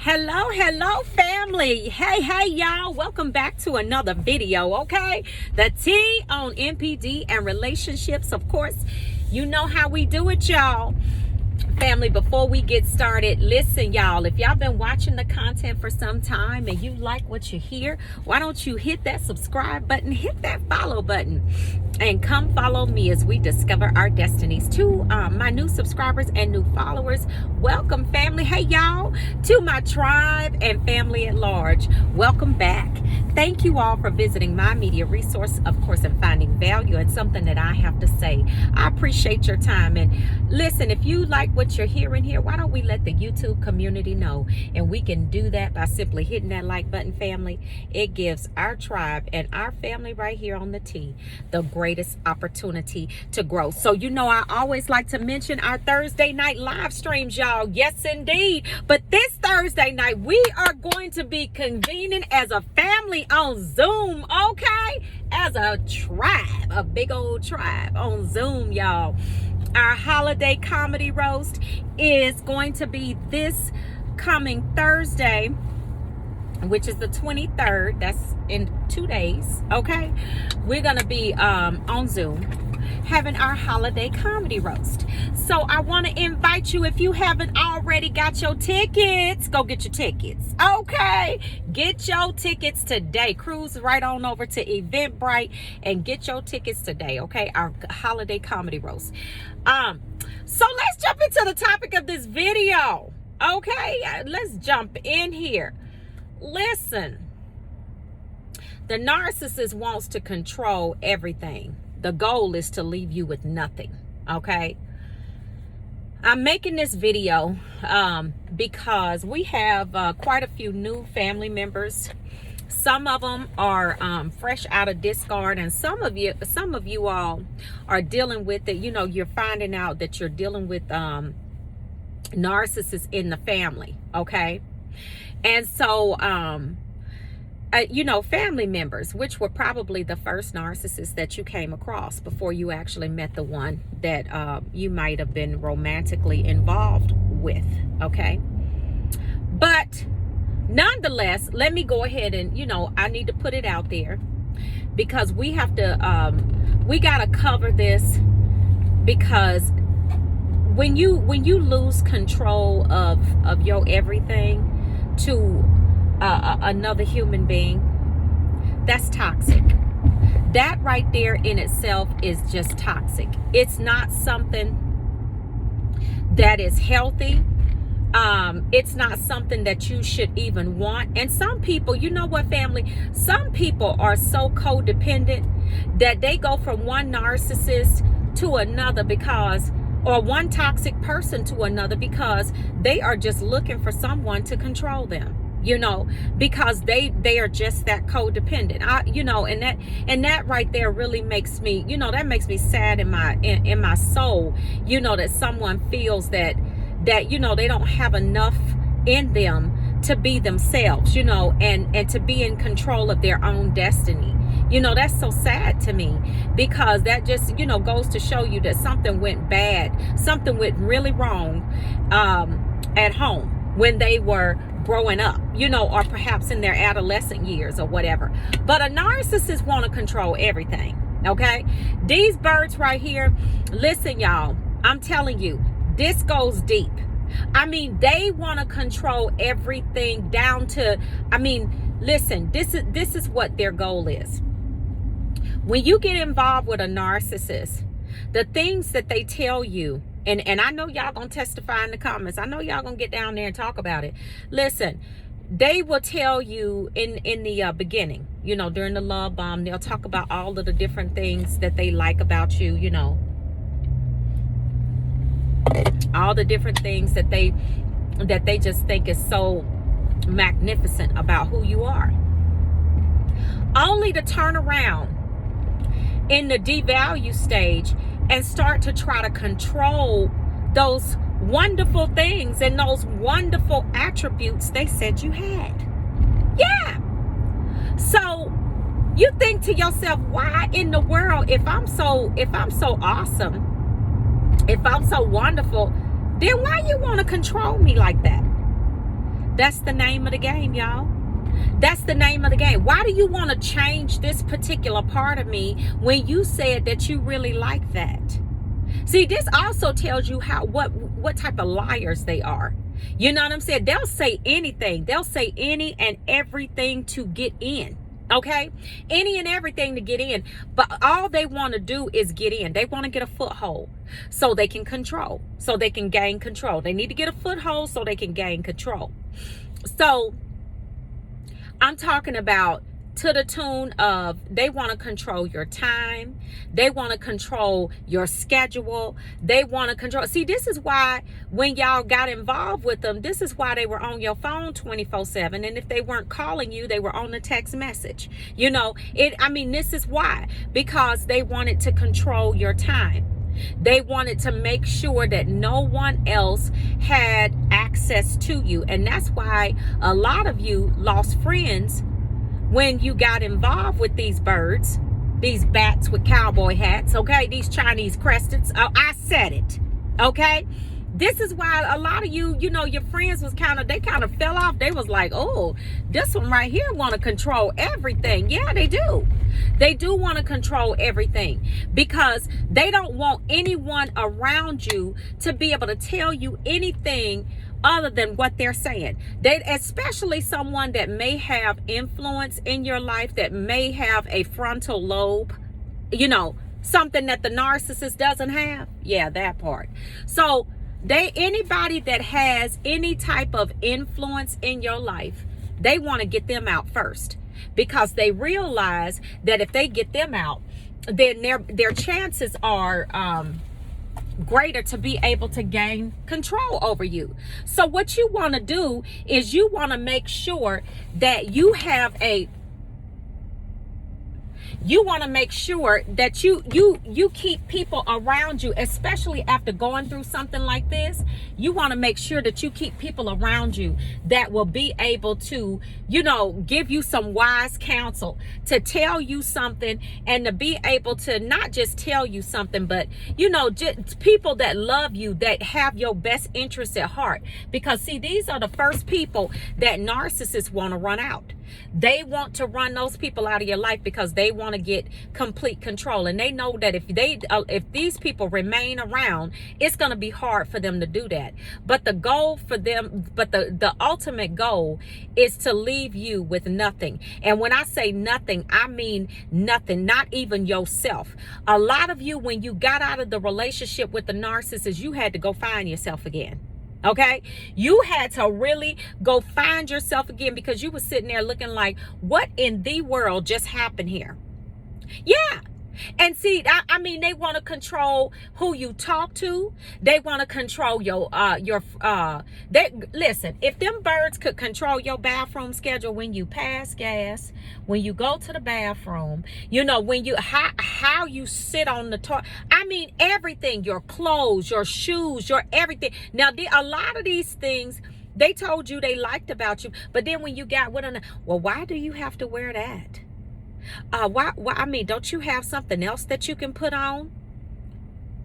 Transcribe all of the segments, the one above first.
Hello family. Hey y'all, welcome back to another video. Okay, the T on NPD and relationships. Of course, you know how we do it, y'all. Family, before we get started, listen, y'all, if y'all been watching the content for some time and you like what you hear, why don't you hit that subscribe button, hit that follow button, and come follow me as we discover our destinies. To my new subscribers and new followers, welcome family. Hey y'all, to my tribe and family at large, welcome back. Thank you all for visiting my media resource, of course, and finding value in something that I have to say. I appreciate your time. And listen, if you like what you're hearing here, why don't we let the YouTube community know? And we can do that by simply hitting that like button, family. It gives our tribe and our family right here on the T the greatest opportunity to grow. So you know, I always like to mention our Thursday night live streams, y'all. Yes indeed. But this Thursday night we are going to be convening as a family on Zoom, okay? As a tribe, a big old tribe on Zoom, y'all. Our holiday comedy roast is going to be this coming Thursday, which is the 23rd. That's in 2 days, okay? We're gonna be on Zoom having our holiday comedy roast. So I want to invite you, if you haven't already got your tickets, go get your tickets, okay? Get your tickets today. Cruise right on over to Edenburgh and get your tickets today, okay? Our holiday comedy roast. So let's jump into the topic of this video, okay? Let's jump in here. Listen, the narcissist wants to control everything. The goal is to leave you with nothing, okay? I'm making this video because we have quite a few new family members. Some of them are fresh out of discard, and some of you all are dealing with it. You know, you're finding out that you're dealing with narcissists in the family, okay? And so you know, family members, which were probably the first narcissist that you came across before you actually met the one that you might have been romantically involved with, okay? But nonetheless, let me go ahead and, you know, I need to put it out there because we have to, we got to cover this, because when you lose control of your everything to another human being, that's toxic. That right there in itself is just toxic. It's not something that is healthy. It's not something that you should even want. And some people, you know what, family, some people are so codependent that they go from one narcissist to another because, or one toxic person to another, because they are just looking for someone to control them. You know, because they are just that codependent. You know, and that right there really makes me, you know, that makes me sad in my soul, you know, that someone feels that you know, they don't have enough in them to be themselves, you know, and to be in control of their own destiny. You know, that's so sad to me, because that just, you know, goes to show you that something went bad, something went really wrong at home when they were growing up, you know, or perhaps in their adolescent years or whatever. But a narcissist want to control everything, okay? These birds right here, listen, y'all, I'm telling you, this goes deep. I mean, they want to control everything down to, I mean, listen, this is what their goal is. When you get involved with a narcissist, the things that they tell you, and I know y'all gonna testify in the comments. I know y'all gonna get down there and talk about it. Listen, they will tell you in the beginning, you know, during the love bomb, they'll talk about all of the different things that they like about you, you know, all the different things that they just think is so magnificent about who you are, only to turn around in the devalue stage and start to try to control those wonderful things and those wonderful attributes they said you had. Yeah. So you think to yourself, why in the world, if I'm so awesome, if I'm so wonderful, then why you want to control me like that? That's the name of the game, y'all. That's the name of the game. Why do you want to change this particular part of me when you said that you really like that? See, this also tells you what type of liars they are. You know what I'm saying? They'll say anything. They'll say any and everything to get in. Okay? Any and everything to get in. But all they want to do is get in. They want to get a foothold so they can control. So they can gain control. They need to get a foothold so they can gain control. So I'm talking about to the tune of they want to control your time. They want to control your schedule. They want to control. See, this is why when y'all got involved with them, this is why they were on your phone 24/7. And if they weren't calling you, they were on the text message. You know, this is why. Because they wanted to control your time. They wanted to make sure that no one else had access to you. And that's why a lot of you lost friends when you got involved with these birds, these bats with cowboy hats, okay? These Chinese cresteds. Oh, I said it, okay? This is why a lot of you, your friends was they kind of fell off. They was like, oh, this one right here want to control everything. Yeah, they do. They do want to control everything because they don't want anyone around you to be able to tell you anything other than what they're saying. They, especially someone that may have influence in your life, that may have a frontal lobe, something that the narcissist doesn't have. Yeah, that part. So anybody that has any type of influence in your life, they want to get them out first because they realize that if they get them out, then their chances are greater to be able to gain control over you. So what you want to do is you want to make sure that you have you want to make sure that you keep people around you, especially after going through something like this. You want to make sure that you keep people around you that will be able to, give you some wise counsel, to tell you something, and to be able to not just tell you something, but, just people that love you, that have your best interests at heart. Because, see, these are the first people that narcissists want to run out. They want to run those people out of your life because they want to get complete control. And they know that if these people remain around, it's going to be hard for them to do that. But the goal for them, the ultimate goal is to leave you with nothing. And when I say nothing, I mean nothing, not even yourself. A lot of you, when you got out of the relationship with the narcissist, you had to go find yourself again. Okay, you had to really go find yourself again because you were sitting there looking like, what in the world just happened here? Yeah. And see, they want to control who you talk to. They want to control listen, if them birds could control your bathroom schedule, when you pass gas, when you go to the bathroom, when you, how you sit on the toilet, everything, your clothes, your shoes, your everything. Now, a lot of these things, they told you they liked about you, but then when you got with them, well, why do you have to wear that? Why? Don't you have something else that you can put on?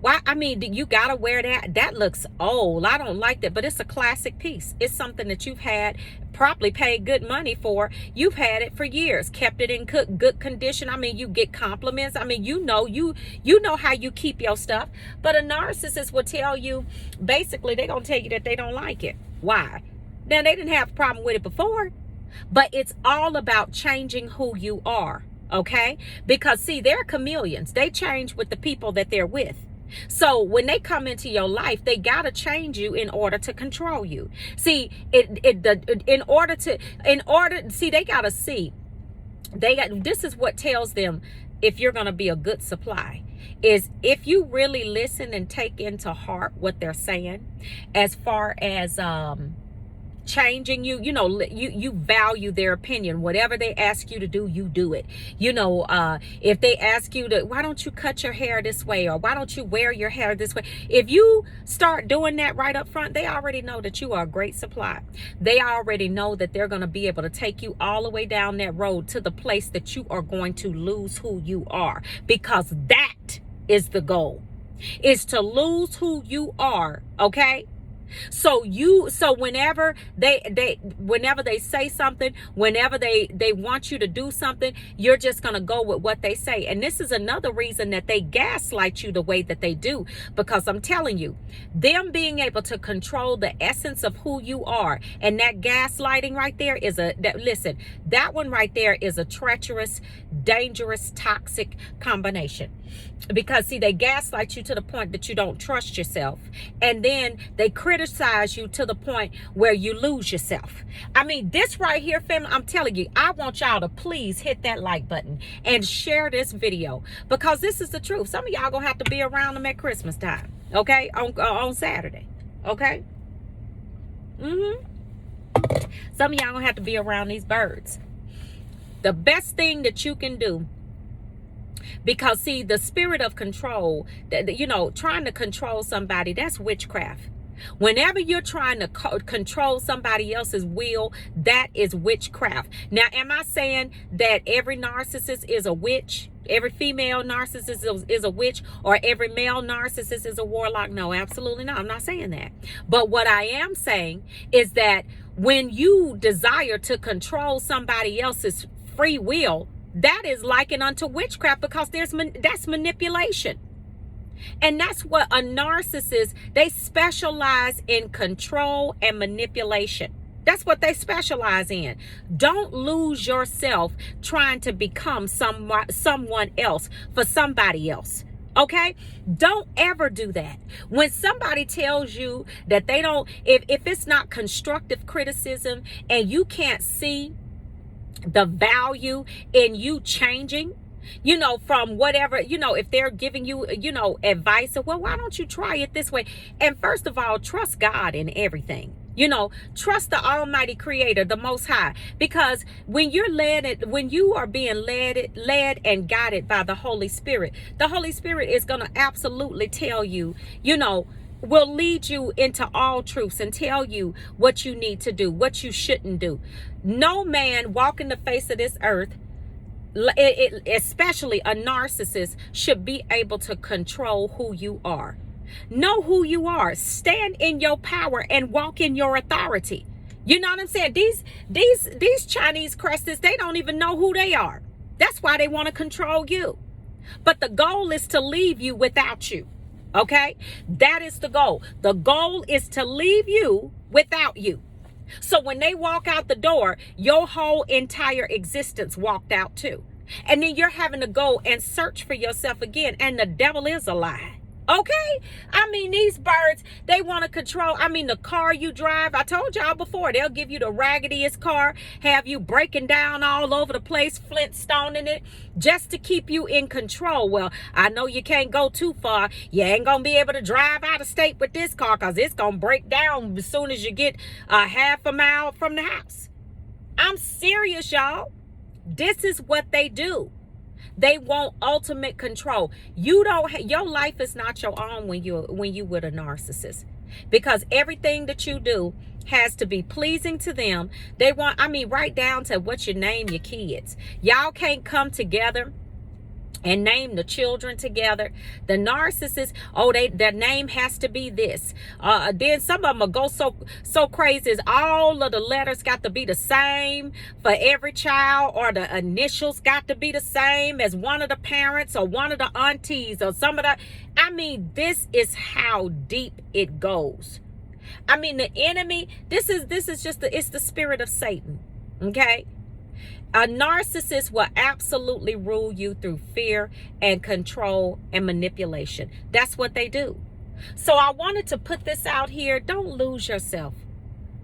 Why? You gotta wear that. That looks old. I don't like that, but it's a classic piece. It's something that you've had, probably paid good money for. You've had it for years, kept it in good condition. You get compliments. You know how you keep your stuff. But a narcissist will tell you, basically, they're gonna tell you that they don't like it. Why? Now, they didn't have a problem with it before. But it's all about changing who you are, okay? Because, see, they're chameleons. They change with the people that they're with. So when they come into your life, they got to change you in order to control you. See, they got to see. This is what tells them if you're going to be a good supply. Is if you really listen and take into heart what they're saying, as far as changing you, you value their opinion. Whatever they ask you to do, you do it. If they ask you to, why don't you cut your hair this way, or why don't you wear your hair this way? If you start doing that right up front, they already know that you are a great supply. They already know that they're going to be able to take you all the way down that road to the place that you are going to lose who you are, because that is the goal, is to lose who you are. Okay. So whenever they say something, whenever they want you to do something, you're just going to go with what they say. And this is another reason that they gaslight you the way that they do, because I'm telling you, them being able to control the essence of who you are, and that gaslighting right there is that one right there is a treacherous, dangerous, toxic combination. Because see, they gaslight you to the point that you don't trust yourself, and then they criticize you to the point where you lose yourself. I mean, this right here, family, I'm telling you, I want y'all to please hit that like button and share this video, because this is the truth. Some of y'all gonna have to be around them at Christmas time, okay, on Saturday, okay. Some of y'all gonna have to be around these birds. The best thing that you can do, because see, the spirit of control, trying to control somebody, that's witchcraft. Whenever you're trying to control somebody else's will, that is witchcraft. Now, am I saying that every narcissist is a witch? Every female narcissist is a witch, or every male narcissist is a warlock? No, absolutely not. I'm not saying that. But what I am saying is that when you desire to control somebody else's free will, that is likened unto witchcraft, because that's manipulation. And that's what a narcissist, they specialize in control and manipulation. That's what they specialize in. Don't lose yourself trying to become someone else for somebody else. Okay? Don't ever do that. When somebody tells you that they don't, if it's not constructive criticism and you can't see the value in you changing, from whatever, if they're giving you, advice of, well, why don't you try it this way? And first of all, trust God in everything. Trust the Almighty Creator, the Most High, because when you are being led and guided by the Holy Spirit is going to absolutely tell you, will lead you into all truths and tell you what you need to do, what you shouldn't do. No man walking the face of this earth, especially a narcissist, should be able to control who you are. Know who you are. Stand in your power and walk in your authority. You know what I'm saying? These Chinese crescents, they don't even know who they are. That's why they want to control you. But the goal is to leave you without you. Okay? That is the goal. The goal is to leave you without you. So when they walk out the door, your whole entire existence walked out too. And then you're having to go and search for yourself again. And the devil is a lie. Okay? I mean, these birds, they want to control. I mean, the car you drive, I told y'all before, they'll give you the raggediest car, have you breaking down all over the place, flintstoning it, just to keep you in control. Well, I know you can't go too far. You ain't going to be able to drive out of state with this car, because it's going to break down as soon as you get a half a mile from the house. I'm serious, y'all. This is what they do. They want ultimate control. Your life is not your own when you with a narcissist, because everything that you do has to be pleasing to them. They want, right down to what you name your kids. Y'all can't come together and name the children together. The narcissist, their name has to be this. Then some of them will go so crazy as all of the letters got to be the same for every child, or the initials got to be the same as one of the parents or one of the aunties or some of the. This is how deep it goes. The enemy. This is just it's the spirit of Satan. Okay. A narcissist will absolutely rule you through fear and control and manipulation. That's what they do. So I wanted to put this out here. Don't lose yourself.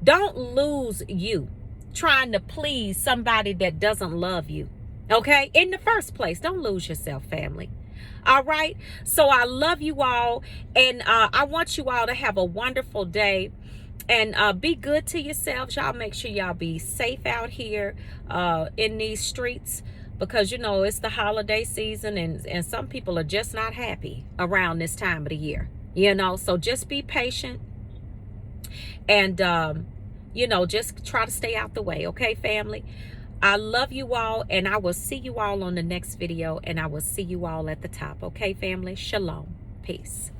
Don't lose you trying to please somebody that doesn't love you. Okay? In the first place, don't lose yourself, family. All right? So I love you all, and I want you all to have a wonderful day. And be good to yourselves. Y'all make sure y'all be safe out here in these streets, because, it's the holiday season, and some people are just not happy around this time of the year, So just be patient and, just try to stay out the way. Okay, family? I love you all, and I will see you all on the next video, and I will see you all at the top. Okay, family? Shalom. Peace.